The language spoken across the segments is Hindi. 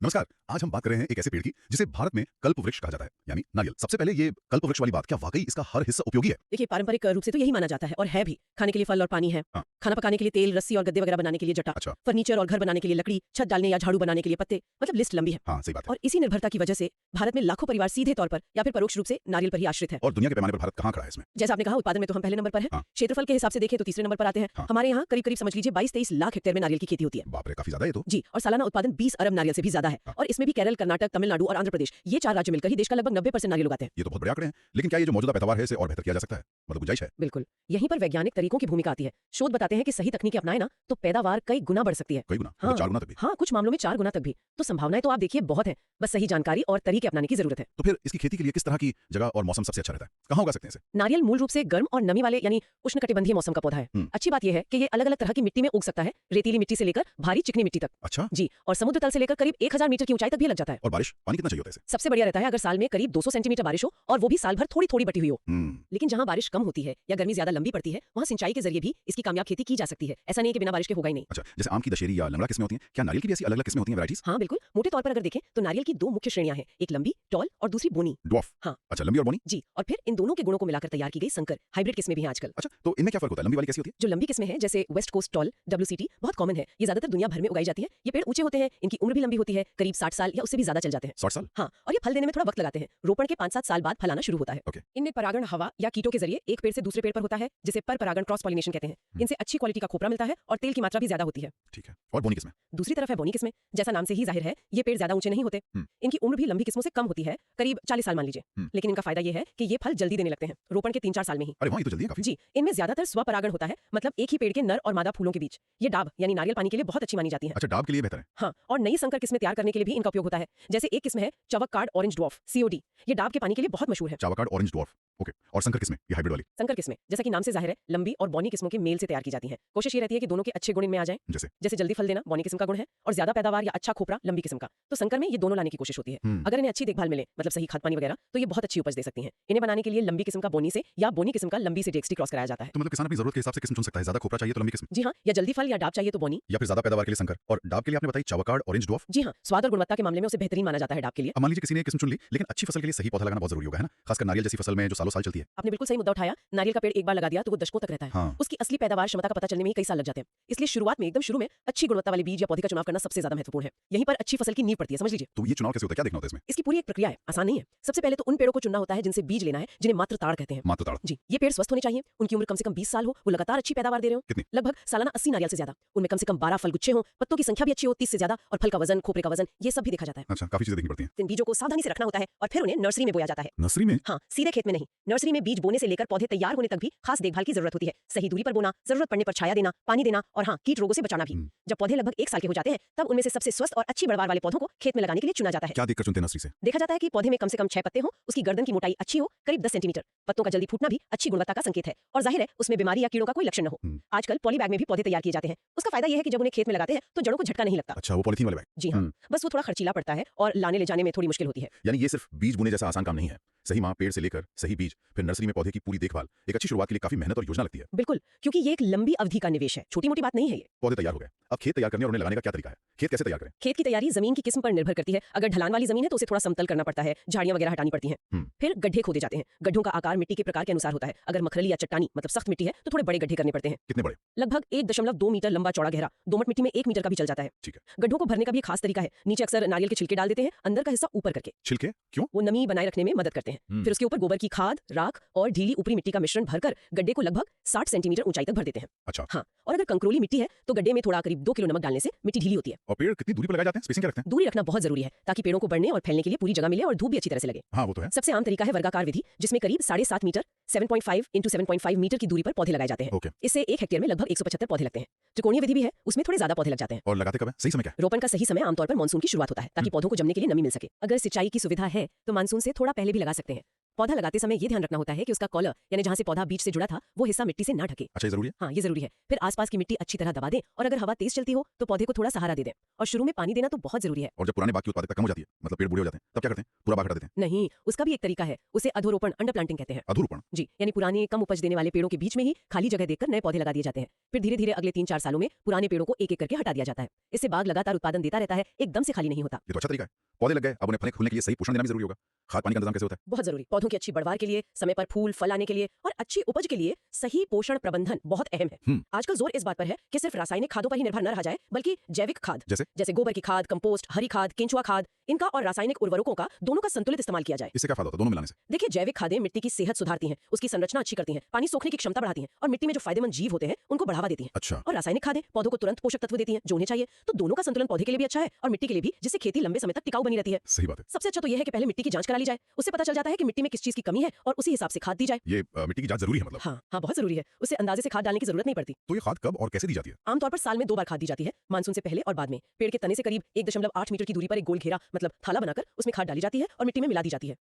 नमस्कार। आज हम बात कर रहे हैं एक ऐसे पेड़ की जिसे भारत में कल्प वृक्ष कहा जाता है, यानी नारियल। सबसे पहले ये कल्प वृक्ष वाली बात, क्या वाकई इसका हर हिस्सा उपयोगी है? देखिए, पारंपरिक रूप से तो यही माना जाता है और है भी। खाने के लिए फल और पानी है, हाँ। खाना पकाने के लिए तेल, रस्सी और गद्दे वगैरह बनाने के लिए जटा, अच्छा। फर्नीचर और घर बनाने के लिए लकड़ी, छत डालने या झाड़ू बनाने के लिए पत्ते, मतलब लिस्ट लंबी है। हाँ, सही बात है। और इसी निर्भरता की वजह से भारत में लाखों परिवार सीधे तौर पर या फिर परोक्ष रूप से नारियल पर ही आश्रित है। और दुनिया के पैमाने पर भारत कहाँ खड़ा है इसमें? जैसा आपने कहा, उत्पादन में तो हम पहले नंबर पर हैं। हाँ। क्षेत्रफल के हिसाब से देखें तो तीसरे नंबर पर आते हैं। हाँ। हमारे यहाँ करीब करीब समझ लीजिए 22-23 लाख हेक्टेयर में नारियल की खेती होती है। बाप रे, काफी ज्यादा है ये तो। जी, और सालाना उत्पादन 20 अरब नारियल से भी ज्यादा है। हाँ। और इसमें भी केरल, कर्नाटक, तमिलनाडु और आंध्र प्रदेश, ये 4 राज्य मिलकर ही देश का लगभग 90% नारियल उगाते हैं। ये तो बहुत बड़े आंकड़े हैं। लेकिन क्या ये जो मौजूदा पैदावार है इसे और बेहतर किया जा सकता है? मतलब गुंजाइश है? बिल्कुल, यहीं पर वैज्ञानिक तरीकों की भूमिका आती है। शोध बताते हैं कि सही तकनीकें अपनाएं ना तो पैदावार कई गुना बढ़ सकती है। कई गुना? हाँ। मतलब 4 गुना तक भी? हाँ, कुछ मामलों में 4 गुना तक भी। तो संभावनाएं तो आप देखिए बहुत हैं, बस सही जानकारी और तरीके अपनाने की जरूरत है। तो फिर इसकी खेती के लिए किस तरह की जगह और मौसम सबसे अच्छा रहता है? कहाँ उगा सकते हैं इसे? नारियल मूल रूप से गर्म और नमी वाले यानी उष्णकटिबंधीय मौसम का पौधा है। अच्छी बात यह है कि ये अलग अलग तरह की मिट्टी में उग सकता है, रेतीली मिट्टी से लेकर भारी चिकनी मिट्टी तक। अच्छा। जी, और समुद्र तल से लेकर करीब 1000 मीटर की ऊंचाई तक भी लग जाता है। और बारिश पानी कितना चाहिए होता है इसे? सबसे बढ़िया रहता है अगर साल में करीब 200 सेंटीमीटर बारिश हो और वो भी साल भर थोड़ी थोड़ी बटी हुई हो। लेकिन जहां बारिश कम होती है या गर्मी ज्यादा लंबी पड़ती है, वहां सिंचाई के जरिए भी इसकी कामयाब खेती की जा सकती है। ऐसा नहीं है कि बिना बारिश के होगा ही नहीं। अच्छा, जैसे आम की दशहरी या लंगड़ा किस्में होती हैं, क्या नारियल की भी ऐसी अलग अलग किस्में होती हैं, वैराइटीज? हाँ बिल्कुल, मोटे तौर पर अगर देखें तो नारियल की 2 मुख्य श्रेणियां हैं, एक लंबी टॉल और दूसरी बोनी। ड्वार्फ? हाँ। अच्छा, लंबी और बोनी? जी, और फिर इन दोनों के गुणों को मिलाकर तैयार की गई संकर हाइब्रिड किस्में भी हैं आजकल। अच्छा, तो इनमें क्या फर्क होता है? लंबी वाली कैसी होती है? जो लंबी किस्में हैं जैसे वेस्ट कोस्ट टॉल WCT बहुत कॉमन है। ये ज्यादातर दुनिया भर में उगाई जाती है। ये पेड़ ऊंचे होते हैं, इनकी उम्र भी लंबी होती है, करीब 60 साल या उससे भी ज्यादा चल जाते हैं। 60 साल? हाँ, और ये फल देने में थोड़ा वक्त लगाते हैं। रोपण के 5-7 साल बाद फल आना शुरू होता है। ओके। इनमें परागण हवा या कीटों के जरिए एक पेड़ से दूसरे पेड़ पर होता है, जिसे पर परागण क्रॉस पॉलिनेशन कहते हैं। इनसे अच्छी क्वालिटी का खोपरा मिलता है और तेल की मात्रा भी ज्यादा होती है। ठीक है। और बोनी किस्में? दूसरी तरफ है बोनी किस्में। जैसा नाम से ही जाहिर है, ये पेड़ ज्यादा ऊंचे नहीं होते। इनकी उम्र भी लंबी किस्मों से कम होती है, करीब 40 साल मान लीजिए। लेकिन इनका फायदा ये है कि ये फल जल्दी देने लगते हैं, रोपण के 3-4 साल में ही। अरे वाह, ये तो जल्दी है काफी। जी, इनमें ज्यादातर स्वपरागण होता है, मतलब एक ही पेड़ के नर और मादा फूलों के बीच। ये डाब यानी नारियल पानी के लिए बहुत अच्छी मानी जाती है। अच्छा, डाब के लिए बेहतर है? हाँ, और नई संकर किस्में तैयार करने के लिए भी इनका उपयोग होता है। जैसे एक किस्म है चवक्काड ऑरेंज ड्वार्फ COD। ये डाब के पानी के लिए बहुत मशहूर है। चावकाड ऑरेंज ड्वार्फ, ओके। और संकर किस्में, ये हाइब्रिड वाली? संकर किस्में जैसा कि नाम से जाहिर है, लंबी और बौनी किस्मों के मेल से तैयार की जाती हैं। कोशिश ये रहती है कि दोनों के अच्छे गुण इनमें आ जाएं। जैसे जल्दी फल देना बौनी किस्म का गुण है, और ज्यादा पैदावार या अच्छा खोपरा लंबी किस्म का। तो संकर में ये दोनों लाने की कोशिश होती है। अगर इन्हें अच्छी देखभाल मिले, मतलब सही खाद पानी वगैरह, तो ये बहुत अच्छी उपज दे सकती हैं। इन्हें बनाने के लिए लंबी किस्म का बोनी से या बोनी किस्म का लंबी से DXT क्रॉस कराया जाता है। तो मतलब किसान अपनी जरूरत के हिसाब से किस्म चुन सकता है? ज्यादा खोपरा चाहिए तो लंबी किस्म, जी हाँ, या जल्दी फल या डाब चाहिए तो बोनी, या फिर ज्यादा पैदावार के लिए संकर। और डाब के लिए आपने बताई चावकाड ऑरेंज ड्वार्फ। जी हाँ, स्वाद और गुणवत्ता के मामले में उसे बेहतरीन माना जाता है डाब के लिए। अब मान लीजिए किसी ने किस्म चुन ली, लेकिन अच्छी फसल के लिए सही पौधा लगाना बहुत जरूरी होगा, है ना? खासकर नारियल जैसी फसल में जो सालों साल चलती है। आपने बिल्कुल सही मुद्दा उठाया। नारियल का पेड़ एक बार लगा दिया तो वो दशकों तक रहता है। हाँ। उसकी असली पैदावार क्षमता का पता चलने में ही कई साल लग जाते हैं। इसलिए शुरुआत में, एकदम शुरू में अच्छी गुणवत्ता वाले बीज या पौधे का चुनाव करना सबसे ज्यादा महत्वपूर्ण है। यहीं पर अच्छी फसल की नींव पड़ती है, समझ लीजिए। तो ये चुनाव कैसे होता है? क्या देखना होता है इसमें? इसकी पूरी एक प्रक्रिया है, आसान नहीं है। सबसे पहले तो उन पेड़ों को चुनना होता है जिनसे बीज लेना है, जिन्हें मात्र ताड़ कहते हैं। मात्र ताड़? जी, ये पेड़ स्वस्थ होने चाहिए, उनकी उम्र कम से कम 20 साल हो, वो लगातार अच्छी पैदावार दे रहे हो। कितनी? लगभग सालाना 80 नारियल से ज्यादा। उनमें कम से कम 12 फल गुच्छे हो, पत्तों की संख्या भी अच्छी हो 30 से ज्यादा, और फल का वजन, खोपरे का वजन, ये सब भी देखा जाता है। अच्छा, काफी चीजें देखनी पड़ती हैं। इन बीजों को सावधानी से रखना होता है और फिर उन्हें नर्सरी में बोया जाता है। नर्सरी में? हाँ, सीधे खेत में नहीं। नर्सरी में बीज बोने से लेकर पौधे तैयार होने तक भी खास देखभाल की जरूरत होती है। सही दूरी पर बोना, जरूरत पड़ने पर छाया देना, पानी देना, और हाँ, कीट रोगों से बचाना भी। जब पौधे लगभग 1 साल के हो जाते हैं, तब उनमें से सबसे स्वस्थ और अच्छी बढ़वार वाले पौधों को खेत में लगाने के लिए चुना जाता है। क्या देखकर चुनते हैं नर्सरी से? देखा जाता है कि पौधे में कम से कम 6 पत्ते हो, उसकी गर्दन की मोटाई अच्छी हो, करीब 10 सेंटीमीटर, पत्तों का जल्दी फूटना भी अच्छी गुणवत्ता का संकेत है, और जाहिर है उसमें बीमारी या कीड़ों का कोई लक्षण न हो। आजकल पॉली बैग में भी पौधे तैयार किए जाते हैं। उसका फायदा यह है कि जब उन्हें खेत में लगाते हैं तो जड़ों को झटका नहीं लगता। अच्छा, वो पॉलीथीन वाले बैग? जी हाँ, बस वो थोड़ा खर्चीला पड़ता है और लाने ले जाने में थोड़ी मुश्किल होती है। यानी ये सिर्फ बीज बुने जैसा आसान काम नहीं है। सही माँ, पेड़ से लेकर सही बीज, फिर नर्सरी में पौधे की पूरी देखभाल, एक अच्छी शुरुआत के लिए काफी मेहनत और योजना लगती है। बिल्कुल, क्योंकि ये एक लंबी अवधि का निवेश है, छोटी मोटी बात नहीं है ये। पौधे तैयार हो गए, अब खेत तैयार करने और उन्हें लगाने का क्या तरीका है? खेत कैसे तैयार करें? खेत की तैयारी जमीन की किस्म पर निर्भर करती है। अगर ढलान वाली जमीन है तो उसे थोड़ा समतल करना पड़ता है, झाड़ियां वगैरह हटानी पड़ती हैं। फिर गड्ढे खोदे जाते हैं। गड्ढों का आकार मिट्टी के प्रकार के अनुसार होता है। अगर मखरली या चट्टानी मतलब सख्त मिट्टी है तो थोड़े बड़े गड्ढे करने पड़ते हैं। कितने बड़े? लगभग 1.2 मीटर लंबा चौड़ा गहरा। दोमट मिट्टी में 1 मीटर का भी चल जाता है। ठीक है। गड्ढों को भरने का भी खास तरीका है। नीचे अक्सर नारियल के छिलके डाल देते हैं, अंदर का हिस्सा ऊपर करके। छिलके क्यों? वो नमी बनाए रखने में मदद करते हैं। फिर उसके ऊपर गोबर की खाद, राख और ढीली ऊपरी मिट्टी का मिश्रण भरकर गड्ढे को लगभग 60 सेंटीमीटर ऊंचाई तक भर देते हैं। अच्छा। हाँ, और अगर कंकरोली मिट्टी है तो गड्ढे में थोड़ा करीब 2 किलो नमक डालने से मिट्टी ढीली होती है। और पेड़ कितनी दूरी पर लगाए जाते हैं? स्पेसिंग क्या रखते हैं? दूरी रखना बहुत जरूरी है ताकि पेड़ों को बढ़ने और फैलने के लिए पूरी जगह मिले और धूप भी अच्छी तरह से लगे। हाँ, वो तो है। सबसे आम तरीका है वर्गाकार विधि, जिसमें करीब 7.5 मीटर 7.5 इंटू 7.5 मीटर की दूरी पर पौधे लगाए जाते हैं। ओके। इससे 1 हेक्टेयर में लगभग 175 पौधे लगते हैं। त्रिकोणीय विधि भी है, उसमें थोड़े ज्यादा पौधे लग जाते हैं। और लगाते कब है? सही समय क्या है? रोपण का सही समय आमतौर पर मानसून की शुरुआत होता है, ताकि पौधों को जमने के लिए नमी मिल सके। अगर सिंचाई की सुविधा है तो मानसून से थोड़ा पहले भी लगा सकते हैं। पौधा लगाते समय ये ध्यान रखना होता है कि उसका कॉलर यानी जहाँ से पौधा बीज से जुड़ा था वो हिस्सा मिट्टी से ना ढके। अच्छा, ये जरूरी है। हाँ, ये जरूरी है। फिर आसपास की मिट्टी अच्छी तरह दबा दें और अगर हवा तेज चलती हो तो पौधे को थोड़ा सहारा दे दें। और शुरू में पानी देना तो बहुत जरूरी है। और जब पुराने बाग की उत्पादकता कम हो जाती है, मतलब पेड़ बूढ़े हो जाते हैं, तब क्या करते हैं? पूरा बाग हटा देते हैं? नहीं, उसका भी एक तरीका है, उसे अधोरोपण अंडर प्लांटिंग कहते हैं। अधूरोपण? जी, यानी पुराने कम उपज देने वाले पेड़ों के बीच में ही खाली जगह देखकर नए पौधे लगा दिए जाते हैं। फिर धीरे धीरे अगले 3-4 सालों में पुराने पेड़ों को एक एक करके हटा दिया जाता है। इससे बाग लगातार उत्पादन देता रहता है, एकदम से खाली नहीं होता। ये तो अच्छा तरीका है। पौधे लग गए, अब उन्हें फलने फूलने के लिए सही पोषण देना भी जरूरी होगा। खाद पानी का इंतजाम कैसे होता है? बहुत जरूरी। पौधों की अच्छी बढ़वार के लिए, समय पर फूल फल आने के लिए और अच्छी उपज के लिए सही पोषण प्रबंधन बहुत अहम है। आजकल जोर इस बात पर है कि सिर्फ रासायनिक खादों पर ही निर्भर न रहा जाए, बल्कि जैविक खाद जैसे गोबर की खाद, कंपोस्ट, हरी खाद, केंचुआ खाद, इनका और रासायनिक उर्वरकों का दोनों का संतुलित इस्तेमाल किया जाए। इससे क्या फायदा होता है दोनों मिलाने से? देखिए, जैविक खादें मिट्टी की सेहत सुधारती हैं, उसकी संरचना अच्छी करती हैं, पानी सोखने की क्षमता बढ़ाती हैं और मिट्टी में जो फायदेमंद जीव होते हैं उनको बढ़ावा देती हैं। अच्छा। और रासायनिक खादें पौधों को तुरंत पोषक तत्व देती हैं जो उन्हें चाहिए। तो दोनों का संतुलन पौधे के लिए भी अच्छा है और मिट्टी के लिए भी, जिससे खेती लंबे समय तक टिकाऊ बनी रहती है। सही बात है। सबसे अच्छा तो यह है कि पहले मिट्टी की जांच करा ली जाए, उससे पता चल जाता है कि मिट्टी में किस चीज की कमी है और उसी हिसाब से खाद दी जाए। ये मिट्टी की जांच जरूरी है मतलब? हाँ, बहुत जरूरी है। उससे अंदाजे से खाद डालने की जरूरत नहीं पड़ती। तो ये खाद कब और कैसे दी जाती है? आमतौर पर साल में 2 बार खाद दी जाती है, मानसून से पहले और बाद में। पेड़ के तने से करीब 1.8 मीटर की दूरी पर एक गोल घेरा मतलब थाला बनाकर उसमें खाद डाली जाती है और मिट्टी में मिला दी जाती है।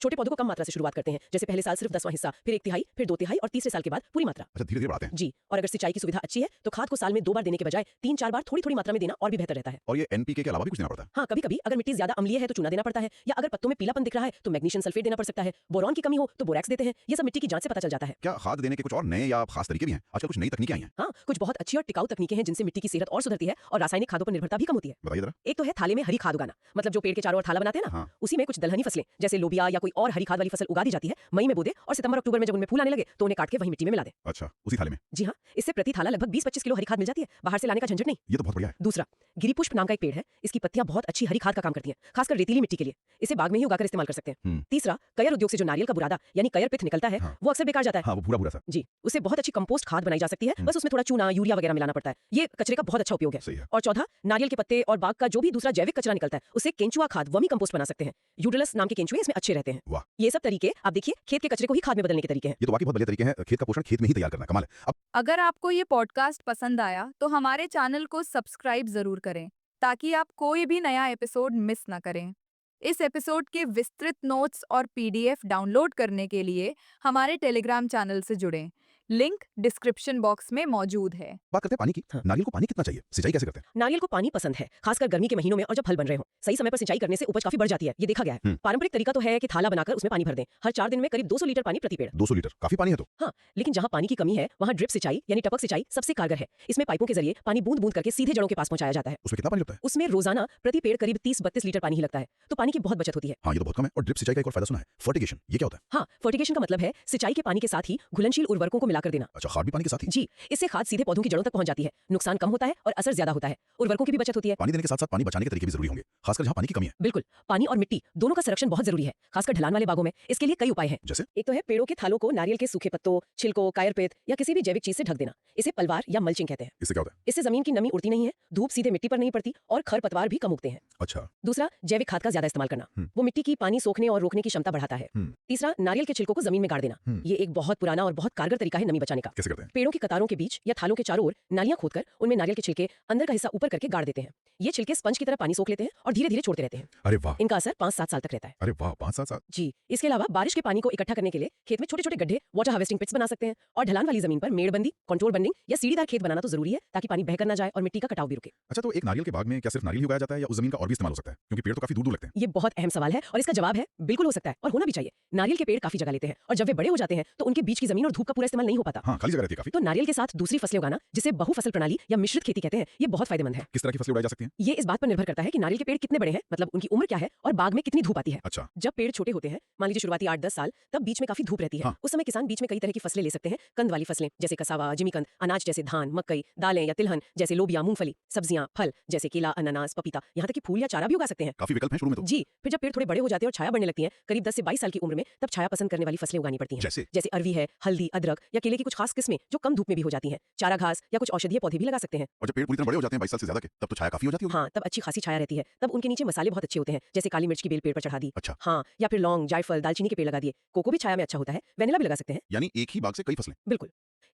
छोटे पौधों को कम मात्रा से शुरुआत करते हैं, जैसे पहले साल सिर्फ 10वां हिस्सा, फिर 1/3, फिर 2/3 और तीसरे साल के बाद पूरी मात्रा। अच्छा, धीरे धीरे बढ़ाते हैं। जी, और अगर सिंचाई की सुविधा अच्छी है तो खाद को साल में 2 बार देने के बजाय 3-4 बार थोड़ी थोड़ी मात्रा में देना और भी बेहतर रहता है। और ये एनपीके के अलावा भी कुछ देना पड़ता है? हाँ, कभी कभी अगर मिट्टी ज्यादा अम्लीय है तो चूना देना पड़ता है, या अगर पत्तों में पीलापन दिख रहा है तो मैग्नीशियम सल्फेट देना पड़ सकता है। बोरॉन की कमी हो तो बोरैक्स देते हैं। ये सब मिट्टी की जांच से पता चल जाता है। क्या खाद देने के कुछ और नए या खास तरीके भी हैं? आजकल कुछ नई तकनीकें आई हैं। हाँ, कुछ बहुत अच्छी और टिकाऊ तकनीकें हैं जिनसे मिट्टी की सेहत और सुधरती है और रासायनिक खादों पर निर्भरता भी कम होती है। बताइए जरा। एक तो है थाले में हरी खाद उगाना, मतलब जो पेड़ के चारों ओर थाला बनाते हैं ना, हाँ। उसी में कुछ दलहनी फसलें जैसे लोबिया या कोई और हरी खाद वाली फसल उगा दी जाती है। मई में बो दे और सितंबर अक्टूबर में जब उनमें फूल आने लगे तो उन्हें काट के वही मिट्टी में मिला दे। अच्छा, उसी थाले में? जी हाँ, इससे प्रति थाला लगभग 20-25 किलो हरी खाद मिल जाती है, बाहर से लाने का झंझट नहीं। ये तो बहुत बढ़िया है। दूसरा, गिरीपुष्प नाम का एक पेड़ है, इसकी पत्तियां बहुत अच्छी हरी खाद का काम करती हैं, खासकर रेतीली मिट्टी के लिए। इसे बाग में ही उगाकर इस्तेमाल कर सकते हैं। तीसरा, कयर उद्योग से जो नारियल का बुरादा यानी कयर पिथ निकलता है, वो अक्सर बेकार जाता है। हाँ, वो भूरा भूरा सा। जी, उससे बहुत अच्छी कंपोस्ट खाद बनाई जा सकती है, बस उसमें थोड़ा चूना, यूरिया वगैरह मिलाना पड़ता है। ये कचरे का बहुत अच्छा उपयोग है। सही है। और चौथा, नारियल के पत्ते और बाग का जो भी दूसरा जैविक कचरा निकलता है उसे केंचुआ खाद वर्मी कंपोस्ट बना सकते हैं। यूडलस नाम के केंचुए इसमें अच्छे रहते हैं। वाह। ये सब तरीके आप देखिए खेत के कचरे को ही खाद में बदलने के तरीके हैं। ये तो वाकई बहुत बढ़िया तरीके हैं। खेत का पोषण खेत में ही तैयार करना, कमाल है। अब अगर आपको ये पॉडकास्ट पसंद आया तो हमारे चैनल को सब्सक्राइब जरूर करें ताकि आप कोई भी नया एपिसोड मिस ना करें। इस एपिसोड के विस्तृत नोट्स और पीडीएफ डाउनलोड करने के लिए हमारे टेलीग्राम चैनल से जुड़ें। लिंक डिस्क्रिप्शन बॉक्स में मौजूद है। बात करते हैं पानी की। नारियल को पानी कितना चाहिए? सिंचाई कैसे करते हैं? नारियल को पानी पसंद है, खासकर गर्मी के महीनों में और जब फल बन रहे हो। सही समय पर सिंचाई करने से उपज काफी बढ़ जाती है, ये देखा गया है। पारंपरिक तरीका तो है कि थाला बनाकर उसमें पानी भर दें। हर 4 दिन में करीब 200 लीटर पानी प्रति पेड़। 200 लीटर काफी पानी है तो। हाँ, लेकिन जहाँ पानी की कमी है वहाँ ड्रिप सिंचाई यानी टपक सिंचाई सबसे कारगर है। इसमें पाइपों के जरिए पानी बूंद बूंद करके सीधे जड़ों के पास पहुंचाया जाता है। उसमें कितना पानी लगता है? उसमें रोजाना प्रति पेड़ करीब 30-32 लीटर पानी ही लगता है, तो पानी की बहुत बचत होती है। हाँ, ये तो बहुत कम है। और ड्रिप सिंचाई का एक और फायदा सुना है, फर्टिगेशन। ये क्या होता है? हाँ, फर्टिगेशन का मतलब है सिंचाई के पानी के साथ ही घुलनशील उर्वरकों को मिलाकर देना। अच्छा, खाद भी पानी के साथ ही? जी, इससे खाद सीधे पौधों की जड़ों तक पहुंच जाती है, नुकसान कम होता है और असर ज्यादा होता है। उर्वरकों की भी बचत होती है। पानी देने के साथ साथ पानी बचाने के तरीके भी जरूरी होंगे, खासकर जहाँ पानी की कमी है। बिल्कुल, पानी और मिट्टी दोनों का संरक्षण बहुत जरूरी है, खासकर ढलान वाले बागों में। इसके लिए कई उपाय हैं। जैसे? एक तो है पेड़ों के थालों को नारियल के सूखे पत्तों, छिलकों, कायरपेत या किसी भी जैविक चीज से ढक देना। इसे पलवार या मल्चिंग कहते हैं। इससे क्या होता है? इससे जमीन की नमी उड़ती नहीं है, धूप सीधे मिट्टी पर नहीं पड़ती और खरपतवार भी कम उगते हैं। अच्छा। दूसरा, जैविक खाद का ज्यादा इस्तेमाल करना, वो मिट्टी की पानी सोखने और रोकने की क्षमता बढ़ाता है। तीसरा, नारियल के छिलकों को जमीन में गाड़ देना। ये एक बहुत पुराना और बहुत कारगर तरीका है नमी बचाने का। कैसे करते हैं? पेड़ों की कतारों के बीच या थालों के चारों ओर नालियां खोदकर उनमें नारियल के छिलके अंदर का हिस्सा ऊपर करके गाड़ देते हैं। ये छिलके स्पंज की तरह पानी सोख लेते हैं और धीरे धीरे छोड़ते रहते हैं। अरे वाह। इनका असर 5-7 साल तक रहता है। अरे वाह, 5-7 साल। जी, इसके अलावा बारिश के पानी को इकट्ठा करने के लिए खेत में छोटे छोटे गड्ढे वाटर हार्वेस्टिंग पिट्स बना सकते हैं। और ढलान वाली जमीन पर मेड़बंदी, कंट्रोल बंडिंग या सीढ़ीदार खेत बनाना तो जरूरी है ताकि पानी बहकर ना जाए और मिट्टी का कटाव भी रुके। अच्छा, तो एक नारियल के बाग में क्या सिर्फ नारियल ही उगाया जाता है या उस जमीन का और भी इस्तेमाल हो सकता है? क्योंकि पेड़ तो काफी दूर दूर लगते हैं। ये बहुत अहम सवाल है और इसका जवाब है बिल्कुल हो सकता है और होना भी चाहिए। नारियल के पेड़ काफी जगह लेते हैं और जब वे बड़े हो जाते हैं तो उनके बीच की जमीन और धूप का पूरा इस्तेमाल नहीं हो पाता। हाँ, खाली जगह रहती है काफी। तो नारियल के साथ दूसरी फसलें उगाना, जिसे बहुफसल प्रणाली या मिश्रित खेती कहते हैं, ये बहुत फायदेमंद है। किस तरह की फसलें उगाई जा सकती हैं? ये इस बात पर निर्भर करता है कि नारियल के पेड़ कितने बड़े हैं, मतलब उनकी उम्र क्या है और बाग में कितनी धूप आती है। अच्छा। जब पेड़ छोटे होते हैं, मान लीजिए शुरुआती 8-10 साल, तब बीच में काफी धूप रहती है। हाँ। उस समय किसान बीच में कई तरह की फसलें ले सकते हैं। कंद वाली फसलें जैसे कसावा, जिमीकंद, अनाज जैसे धान, मकई, दालें या तिलहन जैसे लोबिया, मूंगफली, सब्जियां, फल जैसे केला, अनानास, पपीता, यहाँ तक कि फूल या चारा भी उगा सकते हैं। काफी विकल्प हैं शुरू में तो। जी, फिर जब पेड़ थोड़े बड़े हो जाते हैं और छाया बढ़ने लगती है, करीब 10 से 22 साल की उम्र में, तब छाया पसंद करने वाली फसलें उगानी पड़ती हैं। जैसे अरवी है, हल्दी, अदरक या केले की कुछ खास किस्में जो कम धूप में भी हो जाती हैं। चारा घास या कुछ औषधीय पौधे भी लगा सकते हैं। और जब पेड़ पूरी तरह बड़े हो जाते हैं 22 साल से ज्यादा के, तब तो छाया काफी हो जाती होगी। हाँ, तब अच्छी खासी छाया रहती है। तब उनके नीचे मसाले बहुत अच्छे होते हैं, जैसे काली मिर्च की बेल पेड़ पर चढ़ा दी। अच्छा। हाँ, या फिर लौंग, जायफल, दालचीनी के पेड़ लगा दिए। कोको भी छाया में अच्छा होता है, वेनिला भी लगा सकते हैं। यानी एक ही बाग से कई फसलें। बिल्कुल।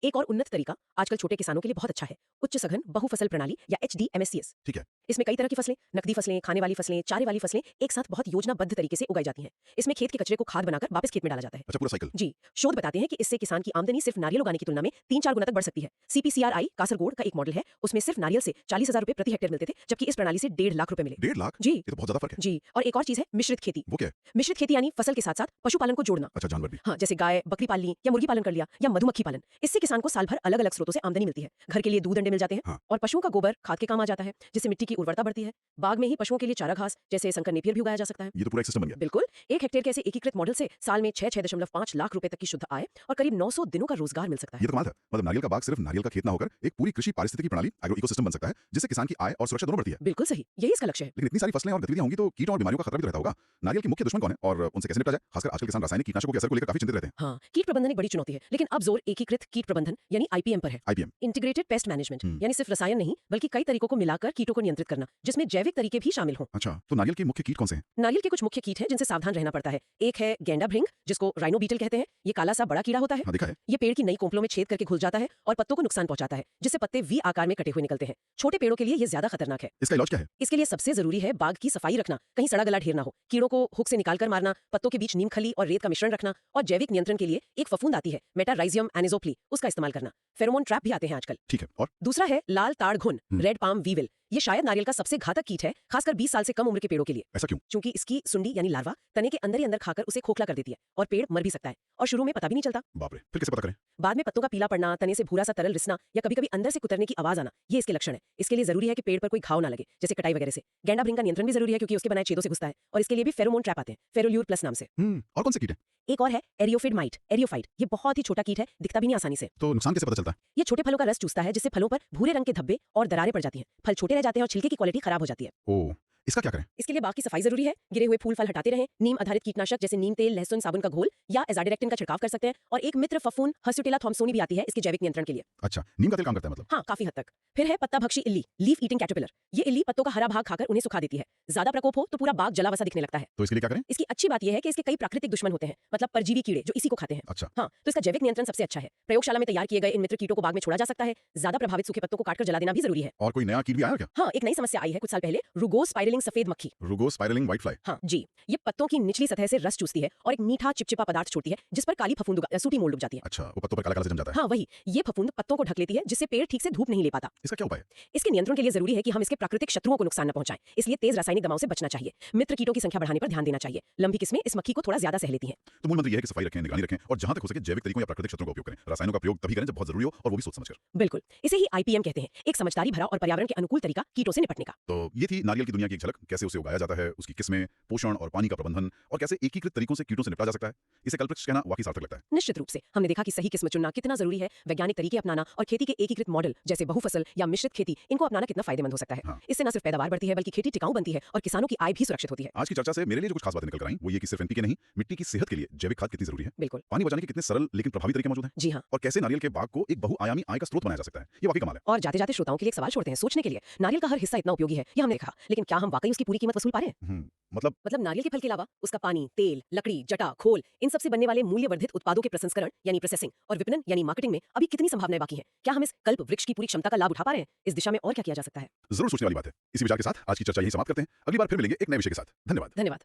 एक और उन्नत तरीका आजकल छोटे किसानों के लिए बहुत अच्छा है, उच्च सघन बहुफसल प्रणाली या HDMSCS। ठीक है। इसमें कई तरह की फसलें, नकदी फसलें, खाने वाली फसलें, चारे वाली फसलें एक साथ बहुत योजनाबद्ध तरीके से उगाई जाती हैं। इसमें खेत के कचरे को खाद बनाकर वापस खेत में डाला जाता है। अच्छा, पूरा साइकिल। जी, शोध बताते हैं कि इससे किसान की आमदनी सिर्फ नारियल उगाने की तुलना में 3-4 गुना तक बढ़ सकती है। CPCRI कासरगोड का एक मॉडल है, उसमें सिर्फ नारियल से 40,000 रुपए प्रति हेक्टेयर मिलते थे, जबकि इस प्रणाली से 1.5 लाख रुपए मिले। 1.5 लाख? जी ये तो बहुत ज्यादा फर्क है। जी, और एक और चीज है मिश्रित खेती। वो क्या है? मिश्रित खेती यानी फसल के साथ साथ पशुपालन को जोड़ना। अच्छा, जानवर भी। हाँ, जैसे गाय, बकरी पाल ली या मुर्गी पालन कर लिया या मधुमक्खी पालन। इससे किसान को साल भर अलग-अलग स्रोतों से आमदनी मिलती है। घर के लिए दूध अंडे मिल जाते हैं हाँ। और पशुओं का गोबर खाद के काम आ जाता है, जिससे मिट्टी की उर्वरता बढ़ती है। बाग में ही पशुओं के लिए चारा घास जैसे संकर नेपियर भी उगाया जा सकता है। ये तो पूरा एक सिस्टम बन गया। बिल्कुल, 1 हेक्टेयर के ऐसे एकीकृत मॉडल से साल में 6.5 लाख रुपए तक की शुद्ध आय और करीब 900 दिनों का रोजगार मिल सकता है। ये तो कमाल है। मतलब नारियल का बाग सिर्फ नारियल का खेत ना होकर एक पूरी कृषि पारिस्थितिकी प्रणाली, एग्रो इकोसिस्टम बन सकता है, जिससे किसान की आय और सुरक्षा दोनों बढ़ती है। बिल्कुल सही, यही इसका लक्ष्य है। लेकिन इतनी सारी फसलें और गतिविधियां होंगी तो कीटों और बीमारियों का खतरा भी तो रहता होगा। नारियल के मुख्य दुश्मन कौन है और उनसे कैसे निपटा जाए? खासकर आजकल किसान रासायनिक कीटनाशकों के असर को लेकर काफी चिंतित रहते हैं। हाँ, कीट प्रबंधन एक बड़ी चुनौती है, लेकिन अब जोर एकीकृत कीट प्रबंधन यानी IPM पर है। IPM। इंटीग्रेटेड पेस्ट मैनेजमेंट यानी सिर्फ रसायन नहीं बल्कि कई तरीकों को मिलाकर कीटों को नियंत्रित करना, जिसमें जैविक तरीके भी शामिल हों। अच्छा, तो नारियल के मुख्य कीट कौन से हैं? नारियल के कुछ मुख्य कीट हैं जिनसे सावधान रहना पड़ता है। एक है गेंडा भृंग, जिसको राइनो बीटल कहते हैं। ये काला सा बड़ा कीड़ा होता है। हाँ, देखा है। ये पेड़ की नई कोंपलों में छेद करके घुल जाता है और पत्तों को नुकसान पहुंचाता है, जिससे पत्ते V आकार में कटे हुए निकलते हैं। छोटे पेड़ों के लिए ये ज्यादा खतरनाक है। इसका इलाज क्या है? इसके लिए सबसे जरूरी है बाग की सफाई रखना, कहीं सड़ा गला ढेर ना हो, कीड़ों को हुक से निकालकर मारना, पत्तों के बीच नीम खली और रेत का मिश्रण रखना और जैविक नियंत्रण के लिए एक फफूंद आती है मेटाराइजियम एनिजोप्ली, उसका इस्तेमाल करना। फेरोमोन ट्रैप भी आते हैं आजकल। ठीक है, और? दूसरा है लाल ताड़ घुन, रेड पाम वीविल। ये शायद नारियल का सबसे घातक कीट है, खासकर 20 साल से कम उम्र के पेड़ों के लिए। ऐसा क्यों? क्योंकि इसकी सुंडी यानी लार्वा तने के अंदर ही अंदर खाकर उसे खोखला कर देती है और पेड़ मर भी सकता है और शुरू में पता भी नहीं चलता। बाप रे, फिर कैसे पता करें? बाद में पत्तों का पीला पड़ना, तने से भूरा सा तरल रिसना या कभी-कभी अंदर से कुतरने की आवाज आना, ये इसके लक्षण है। इसके लिए जरूरी है कि पेड़ पर कोई घाव ना लगे, जैसे कटाई वगैरह से। गेंडा भृंग का नियंत्रण भी जरूरी है क्योंकि उसके बनाए छेदों से घुसता है और इसके लिए भी फेरोमोन ट्रैप आते हैं, फेरोल्यूर प्लस नाम से। और कौन से कीट है? एक और है एरियोफिड माइट, एरियोफाइट। ये बहुत ही छोटा कीट है, दिखता भी नहीं आसानी से। तो नुकसान कैसे पता चलता है? ये छोटे फलों का रस चूसता है, जिससे फलों पर भूरे रंग के धब्बे और दरारें पड़ जाती हैं। फल छोटे रह जाते हैं और छिलके की क्वालिटी खराब हो जाती है। ओह, इसका क्या करें? इसके लिए बाग की सफाई जरूरी है। गिरे हुए फूल फल हटाते रहें। नीम आधारित कीटनाशक जैसे नीम तेल, लहसुन, साबुन का घोल या एजाडिरेक्टिन का छिड़काव कर सकते हैं। और एक मित्र फफूंद हर्सुटेला थॉम्सोनी भी आती है इसके जैविक नियंत्रण के लिए। अच्छा, नीम का तेल काम करता है मतलब? हाँ, काफी हद तक। फिर है पत्ता भक्षी इल्ली, लीफ ईटिंग कैटरपिलर। ये इल्ली पत्तों का हरा भाग खाकर उन्हें सुखा देती है। ज्यादा प्रकोप हो तो पूरा बाग जला वसा दिखने लगता है। तो इसके लिए क्या करें? इसकी अच्छी बात यह है कि इसके कई प्राकृतिक दुश्मन होते हैं, मतलब परजीवी कीड़े जो इसी को खाते हैं। अच्छा। हाँ, तो इसका जैविक नियंत्रण सबसे अच्छा है। प्रयोगशाला में तैयार किए गए इन मित्र कीटों को बाग में छोड़ा जा सकता है। ज्यादा प्रभावित सूखे पत्तों को काटकर जला देना भी जरूरी है। और कोई नया कीट भी आया क्या? हाँ, एक नई समस्या आई है कुछ साल पहले, रुगोस स्पाइरलिंग सफेद मक्खी। रुगोस स्पाइरलिंग व्हाइट फ्लाई। हाँ जी, ये पत्तों की निचली सतह से रस चूसती है और एक मीठा चिपचिपा पदार्थ छोड़ती है, जिस पर काली फफूंद सूटी मोल्ड उग जाती है। अच्छा, वो पत्तों पर काला काला से जम जाता है। हाँ वही, ये फफूंद पत्तों को ढक लेती है, जिससे पेड़ ठीक से धूप नहीं ले पाता। इसका क्या उपाय है? इसके नियंत्रण के लिए जरूरी है कि हम इसके प्राकृतिक शत्रुओं को नुकसान न पहुंचाएं, इसलिए तेज रासायनिक दवाओं से बचना चाहिए। मित्र कीटों की संख्या बढ़ाने पर ध्यान देना चाहिए। लंबी किस्में इस मक्खी को थोड़ा ज्यादा सह लेती हैं। तो मूल मंत्र यह है कि सफाई रखें, निगरानी रखें और जहां तक हो सके जैविक तरीकों या प्राकृतिक शत्रुओं का उपयोग करें। रसायनों का प्रयोग तभी करें जब बहुत जरूरी हो और वो भी सोच समझकर। बिल्कुल, इसे ही IPM कहते हैं, एक समझदारी भरा और पर्यावरण के अनुकूल तरीका कीटों से निपटने का। तो ये थी नारियल की दुनिया की एक झलक, कैसे उसे उगाया जाता है, उसकी किस्में, पोषण और पानी का प्रबंधन और कैसे एकीकृत तरीकों से कीटों से निपटा जा सकता है। इसे कल्पवृक्ष कहना वाकई सार्थक लगता है। निश्चित रूप से हमने देखा कि सही किस्म चुनना कितना जरूरी है, वैज्ञानिक तरीके अपनाना और खेती के एकीकृत मॉडल जैसे बहुफसल या मिश्रित खेती, इनको अपनाना कितना फायदेमंद हो सकता है। हाँ। इससे न सिर्फ पैदावार बढ़ती है बल्कि खेती टिकाऊ बनती है और किसानों की आय भी सुरक्षित होती है। आज की चर्चा से मेरे लिए जो कुछ खास बातें निकल कर आई वो ये कि सिर्फ एनपीके नहीं, मिट्टी की सेहत के लिए जैविक खाद कितनी जरूरी है, बिल्कुल, पानी बचाने के कितने सरल लेकिन प्रभावी तरीके मौजूद हैं जी हाँ। और कैसे नारियल के बाग को एक बहुआयामी आय का स्रोत बनाया जा सकता है। ये वाकई कमाल है। और जाते जाते श्रोताओं के लिए एक सवाल छोड़ते हैं सोचने के लिए। नारियल का हर हिस्सा इतना उपयोगी है, ये हमने देखा, लेकिन क्या हम वाकई उसकी पूरी कीमत वसूल पा रहे हैं? मतलब नारियल के फल के अलावा उसका पानी, तेल, लकड़ी, जटा, खोल, इन सब से बनने वाले मूल्यवर्धित उत्पादों के प्रसंस्करण यानी प्रोसेसिंग और विपणन यानी मार्केटिंग में अभी कितनी संभावनाएं बाकी हैं? क्या हम इस कल्प वृक्ष की पूरी क्षमता का लाभ उठा पा रहे हैं? इस दिशा में और क्या किया जा सकता है? जरूर सोचने वाली बात है। इसी विचार के साथ आज की चर्चा यही समाप्त करते हैं। अगली बार फिर मिलेंगे एक नए विषय के साथ। धन्यवाद। धन्यवाद।